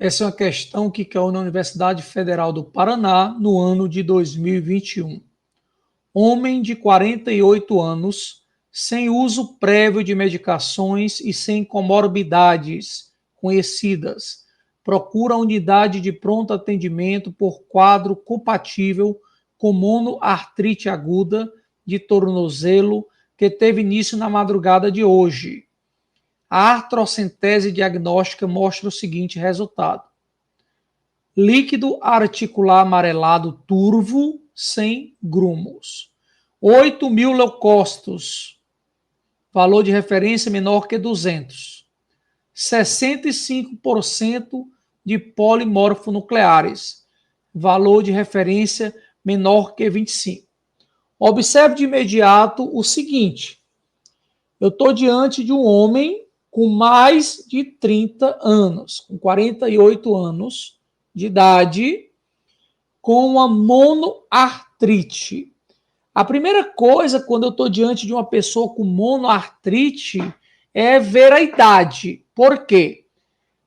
Essa é uma questão que caiu na Universidade Federal do Paraná no ano de 2021. Homem de 48 anos, sem uso prévio de medicações e sem comorbidades conhecidas, procura a unidade de pronto atendimento por quadro compatível com monoartrite aguda de tornozelo que teve início na madrugada de hoje. A artrocentese diagnóstica mostra o seguinte resultado: líquido articular amarelado turvo sem grumos. 8.000 leucócitos, valor de referência menor que 200. 65% de polimorfonucleares, valor de referência menor que 25. Observe de imediato o seguinte: eu estou diante de um homem com mais de 30 anos, com 48 anos de idade, com uma monoartrite. A primeira coisa, quando eu estou diante de uma pessoa com monoartrite, é ver a idade. Por quê?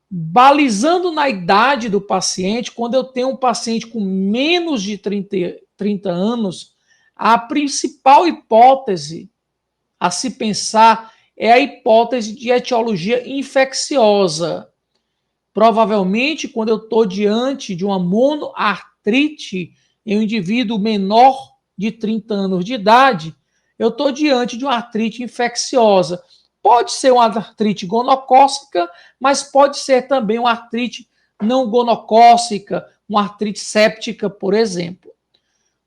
Balizando na idade do paciente, quando eu tenho um paciente com menos de 30 anos, a principal hipótese a se pensar é a hipótese de etiologia infecciosa. Provavelmente, quando eu estou diante de uma monoartrite em um indivíduo menor de 30 anos de idade, eu estou diante de uma artrite infecciosa. Pode ser uma artrite gonocócica, mas pode ser também uma artrite não gonocócica, uma artrite séptica, por exemplo.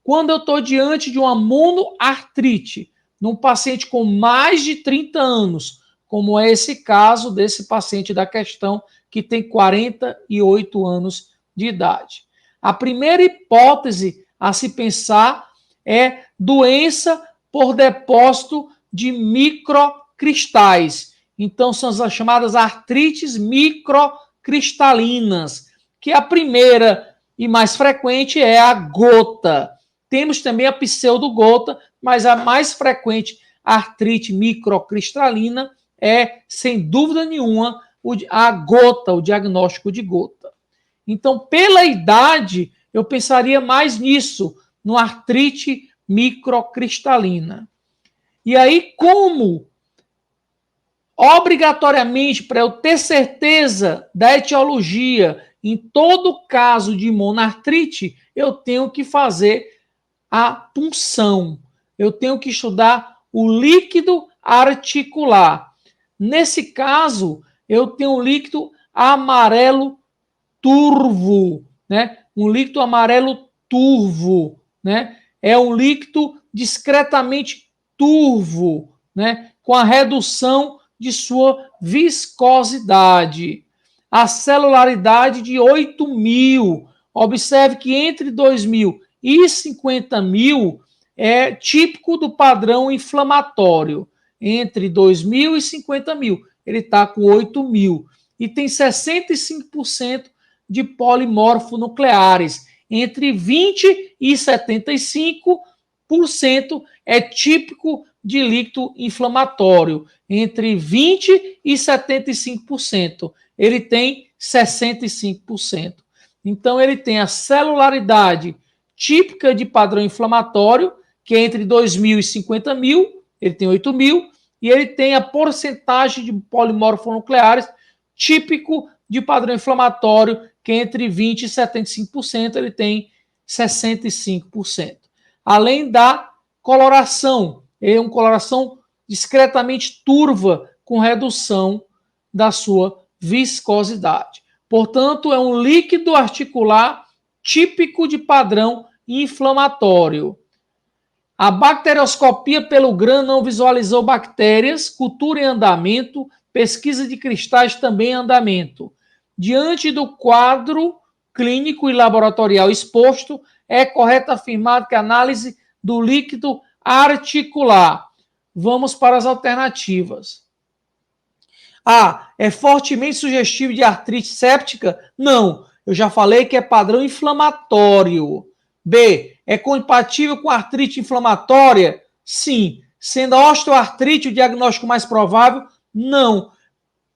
Quando eu estou diante de uma monoartrite, num paciente com mais de 30 anos, como é esse caso desse paciente da questão que tem 48 anos de idade. A primeira hipótese a se pensar é doença por depósito de microcristais. Então, são as chamadas artrites microcristalinas, que a primeira e mais frequente é a gota. Temos também a pseudogota, mas a mais frequente artrite microcristalina é, sem dúvida nenhuma, a gota, o diagnóstico de gota. Então, pela idade, eu pensaria mais nisso, no artrite microcristalina. E aí, como obrigatoriamente, para eu ter certeza da etiologia, em todo caso de monoartrite, eu tenho que fazer a punção. Eu tenho que estudar o líquido articular. Nesse caso, eu tenho um líquido amarelo turvo, né? Um líquido amarelo turvo, né? É um líquido discretamente turvo, né? Com a redução de sua viscosidade. A celularidade de 8.000. Observe que entre 2.000 e 50.000 é típico do padrão inflamatório. Entre 2.000 e 50.000, ele está com 8.000. E tem 65% de polimorfonucleares. Entre 20 e 75% é típico de líquido inflamatório. Entre 20 e 75%. Ele tem 65%. Então, ele tem a celularidade típica de padrão inflamatório, que é entre 2.000 e 50.000, ele tem 8.000, e ele tem a porcentagem de polimorfonucleares típico de padrão inflamatório, que é entre 20% e 75%, ele tem 65%. Além da coloração, é uma coloração discretamente turva, com redução da sua viscosidade. Portanto, é um líquido articular típico de padrão inflamatório. A bacterioscopia pelo GRAM não visualizou bactérias, cultura em andamento, pesquisa de cristais também em andamento. Diante do quadro clínico e laboratorial exposto, é correto afirmar que a análise do líquido articular. Vamos para as alternativas. A. É fortemente sugestivo de artrite séptica? Não. Eu já falei que é padrão inflamatório. B. É compatível com artrite inflamatória? Sim. Sendo a osteoartrite o diagnóstico mais provável? Não.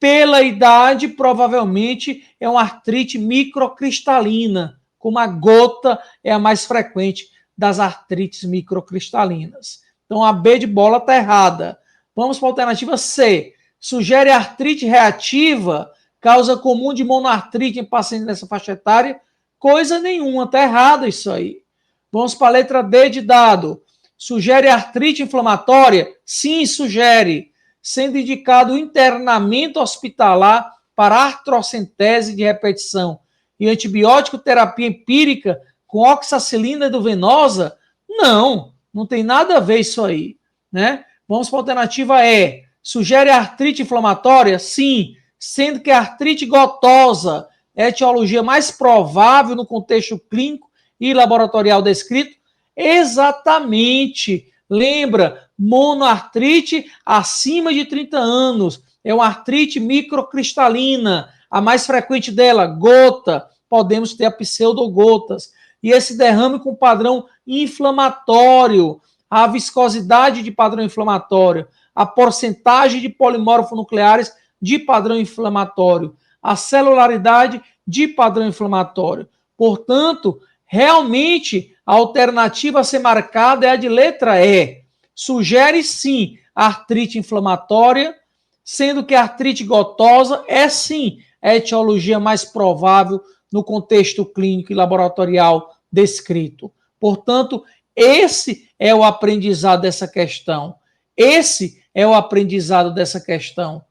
Pela idade, provavelmente é uma artrite microcristalina, como a gota é a mais frequente das artrites microcristalinas. Então, a B de bola está errada. Vamos para a alternativa C. Sugere artrite reativa, causa comum de monoartrite em pacientes dessa faixa etária. Coisa nenhuma, está errado isso aí. Vamos para a letra D de dado. Sugere artrite inflamatória? Sim, sugere. Sendo indicado o internamento hospitalar para artrocentese de repetição e antibiótico terapia empírica com oxacilina endovenosa? Não, não tem nada a ver isso aí, né? Vamos para a alternativa E. Sugere artrite inflamatória? Sim, sendo que a artrite gotosa é a etiologia mais provável no contexto clínico e laboratorial descrito? Exatamente. Lembra, monoartrite acima de 30 anos. É uma artrite microcristalina. A mais frequente dela, gota. Podemos ter a pseudogotas. E esse derrame com padrão inflamatório. A viscosidade de padrão inflamatório. A porcentagem de polimorfonucleares de padrão inflamatório. A celularidade de padrão inflamatório. Portanto, realmente, a alternativa a ser marcada é a de letra E. Sugere, sim, artrite inflamatória, sendo que a artrite gotosa é, sim, a etiologia mais provável no contexto clínico e laboratorial descrito. Portanto, esse é o aprendizado dessa questão. Esse é o aprendizado dessa questão.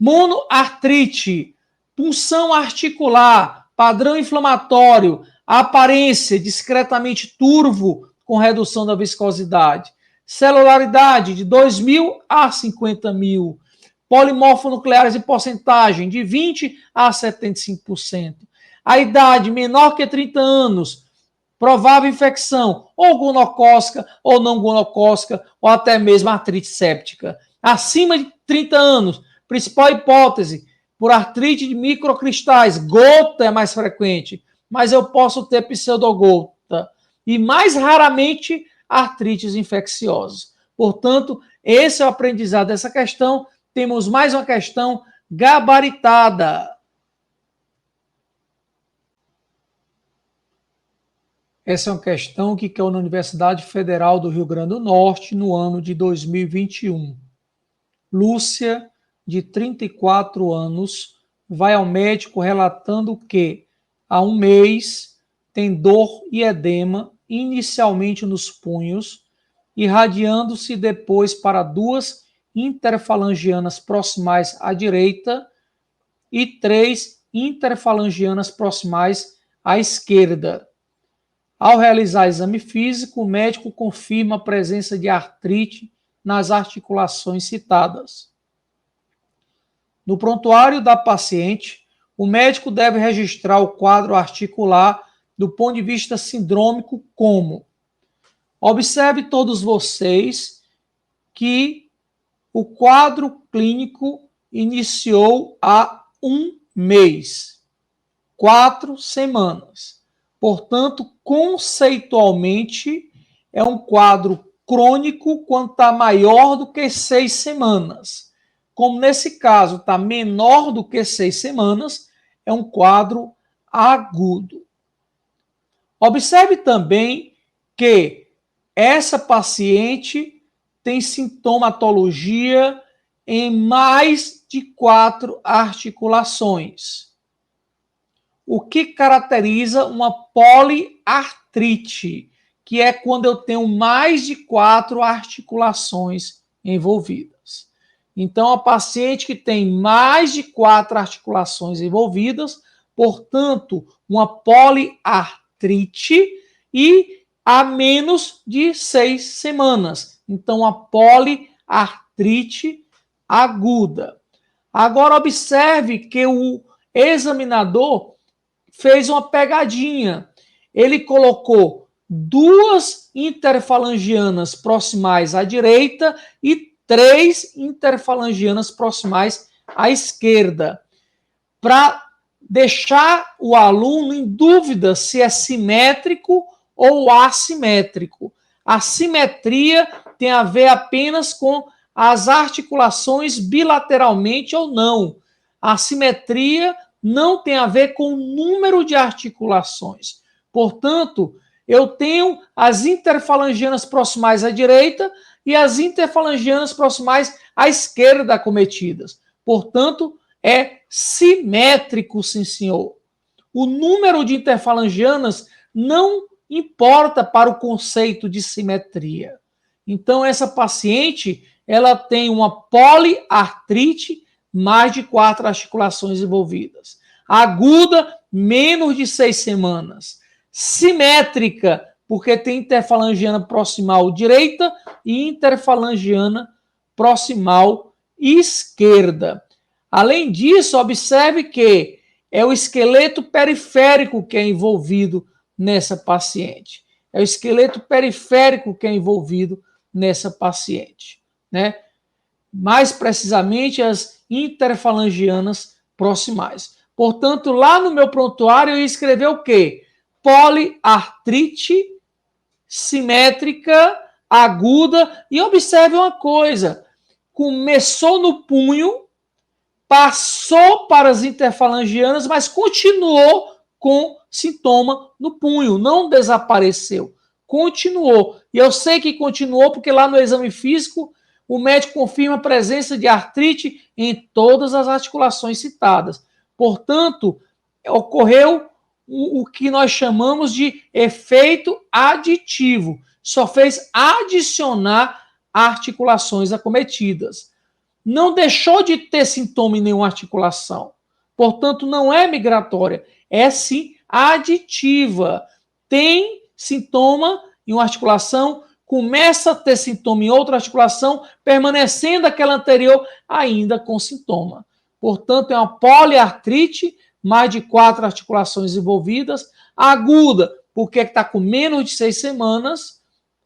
Monoartrite, punção articular, padrão inflamatório, aparência discretamente turvo com redução da viscosidade, celularidade de 2.000 a 50.000, polimorfonucleares em porcentagem de 20 a 75%. A idade menor que 30 anos, provável infecção ou gonocócica ou não gonocócica ou até mesmo artrite séptica. Acima de 30 anos, principal hipótese, por artrite de microcristais, gota é mais frequente, mas eu posso ter pseudogota. E mais raramente, artrites infecciosas. Portanto, esse é o aprendizado dessa questão. Temos mais uma questão gabaritada. Essa é uma questão que caiu na Universidade Federal do Rio Grande do Norte no ano de 2021. Lúcia, de 34 anos, vai ao médico relatando que há um mês tem dor e edema, inicialmente nos punhos, irradiando-se depois para 2 interfalangianas proximais à direita e 3 interfalangianas proximais à esquerda. Ao realizar exame físico, o médico confirma a presença de artrite nas articulações citadas. No prontuário da paciente, o médico deve registrar o quadro articular do ponto de vista sindrômico como: observe todos vocês que o quadro clínico iniciou há 1 mês, 4 semanas. Portanto, conceitualmente, é um quadro crônico quando está maior do que 6 semanas. Como nesse caso está menor do que 6 semanas, é um quadro agudo. Observe também que essa paciente tem sintomatologia em mais de 4 articulações. O que caracteriza uma poliartrite, que é quando eu tenho mais de 4 articulações envolvidas. Então, a paciente que tem mais de 4 articulações envolvidas, portanto, uma poliartrite e há menos de 6 semanas. Então, a poliartrite aguda. Agora, observe que o examinador fez uma pegadinha. Ele colocou 2 interfalangianas proximais à direita e 3 interfalangianas proximais à esquerda, para deixar o aluno em dúvida se é simétrico ou assimétrico. A simetria tem a ver apenas com as articulações bilateralmente ou não. A simetria não tem a ver com o número de articulações. Portanto, eu tenho as interfalangianas proximais à direita e as interfalangianas proximais à esquerda acometidas. Portanto, é simétrico, sim, senhor. O número de interfalangianas não importa para o conceito de simetria. Então, essa paciente, ela tem uma poliartrite, mais de 4 articulações envolvidas. Aguda, menos de 6 semanas. Simétrica, porque tem interfalangiana proximal direita e interfalangiana proximal esquerda. Além disso, observe que é o esqueleto periférico que é envolvido nessa paciente. É o esqueleto periférico que é envolvido nessa paciente, né? Mais precisamente as interfalangianas proximais. Portanto, lá no meu prontuário eu ia escrever o quê? Poliartrite simétrica aguda. E observe uma coisa: começou no punho, passou para as interfalangianas, mas continuou com sintoma no punho, não desapareceu, continuou. E eu sei que continuou porque lá no exame físico o médico confirma a presença de artrite em todas as articulações citadas. Portanto, ocorreu o que nós chamamos de efeito aditivo. Só fez adicionar articulações acometidas. Não deixou de ter sintoma em nenhuma articulação. Portanto, não é migratória, é sim aditiva. Tem sintoma em uma articulação, começa a ter sintoma em outra articulação, permanecendo aquela anterior ainda com sintoma. Portanto, é uma poliartrite, mais de 4 articulações envolvidas, aguda, porque está com menos de 6 semanas,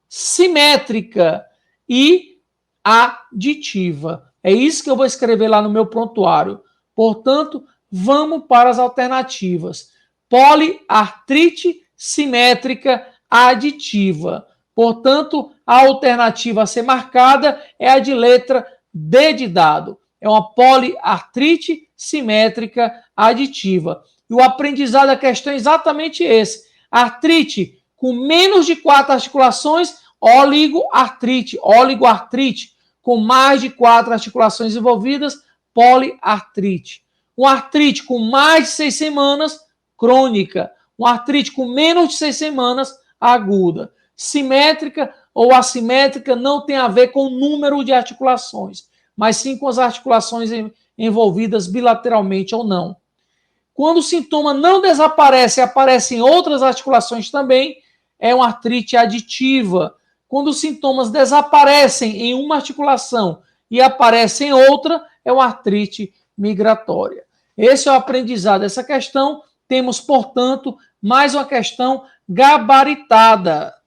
simétrica e aditiva. É isso que eu vou escrever lá no meu prontuário. Portanto, vamos para as alternativas. Poliartrite simétrica aditiva. Portanto, a alternativa a ser marcada é a de letra D de dado. É uma poliartrite simétrica aditiva. E o aprendizado da questão é exatamente esse. Artrite com menos de 4 articulações, oligoartrite. Oligoartrite com mais de 4 articulações envolvidas, poliartrite. Uma artrite com mais de 6 semanas, crônica. Uma artrite com menos de 6 semanas, aguda. Simétrica ou assimétrica não tem a ver com o número de articulações, mas sim com as articulações envolvidas bilateralmente ou não. Quando o sintoma não desaparece e aparecem outras articulações também, é uma artrite aditiva. Quando os sintomas desaparecem em uma articulação e aparecem em outra, é uma artrite migratória. Esse é o aprendizado dessa questão. Temos, portanto, mais uma questão gabaritada.